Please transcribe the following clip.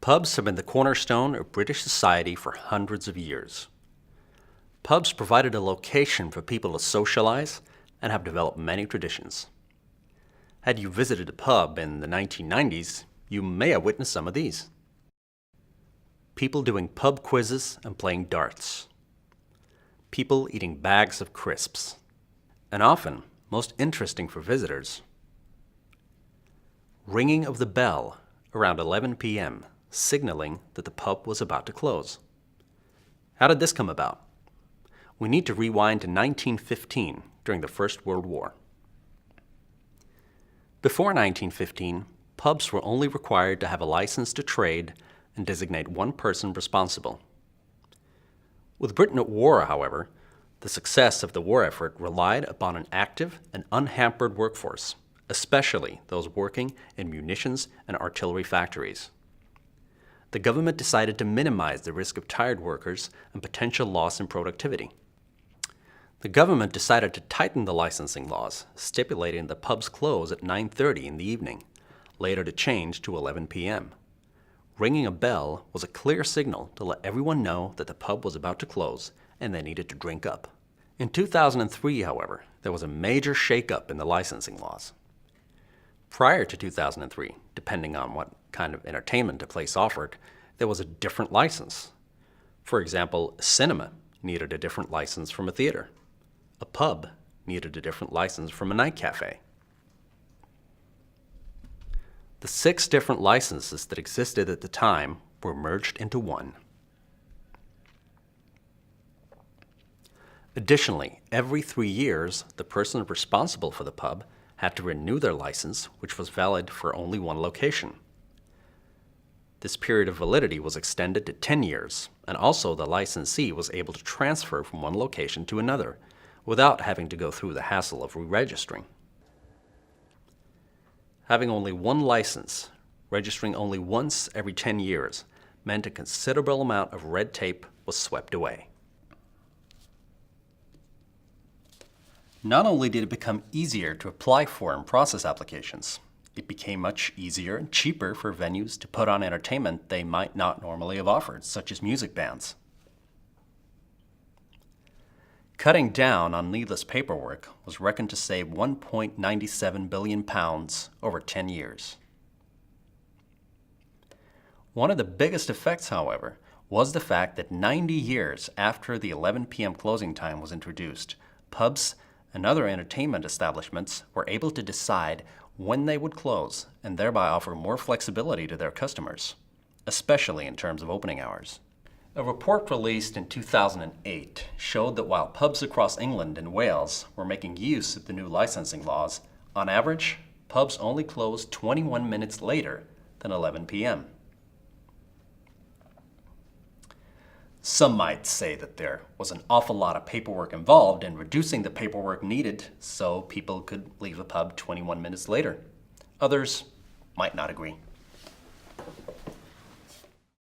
Pubs have been the cornerstone of British society for hundreds of years. Pubs provided a location for people to socialize and have developed many traditions. Had you visited a pub in the 1990s, you may have witnessed some of these. People doing pub quizzes and playing darts. People eating bags of crisps. And often, most interesting for visitors, ringing of the bell around 11 p.m., signaling that the pub was about to close. How did this come about? We need to rewind to 1915, during the First World War. Before 1915, pubs were only required to have a license to trade and designate one person responsible. With Britain at war, however, the success of the war effort relied upon an active and unhampered workforce, especially those working in munitions and artillery factories. The government decided to minimize the risk of tired workers and potential loss in productivity. The government decided to tighten the licensing laws, stipulating that pubs close at 9:30 in the evening, later to change to 11 p.m. Ringing a bell was a clear signal to let everyone know that the pub was about to close and they needed to drink up. In 2003, however, there was a major shake-up in the licensing laws. Prior to 2003, depending on what kind of entertainment a place offered, there was a different license. For example, a cinema needed a different license from a theater. A pub needed a different license from a night cafe. The 6 different licenses that existed at the time were merged into one. Additionally, every 3 years, the person responsible for the pub had to renew their license, which was valid for only one location. This period of validity was extended to 10 years, and also the licensee was able to transfer from one location to another without having to go through the hassle of re-registering. Having only one license, registering only once every 10 years, meant a considerable amount of red tape was swept away. Not only did it become easier to apply for and process applications, it became much easier and cheaper for venues to put on entertainment they might not normally have offered, such as music bands. Cutting down on needless paperwork was reckoned to save £1.97 billion over 10 years. One of the biggest effects, however, was the fact that 90 years after the 11 p.m. closing time was introduced, pubs and other entertainment establishments were able to decide when they would close and thereby offer more flexibility to their customers, especially in terms of opening hours. A report released in 2008 showed that while pubs across England and Wales were making use of the new licensing laws, on average, pubs only closed 21 minutes later than 11 p.m. Some might say that there was an awful lot of paperwork involved in reducing the paperwork needed so people could leave a pub 21 minutes later. Others might not agree.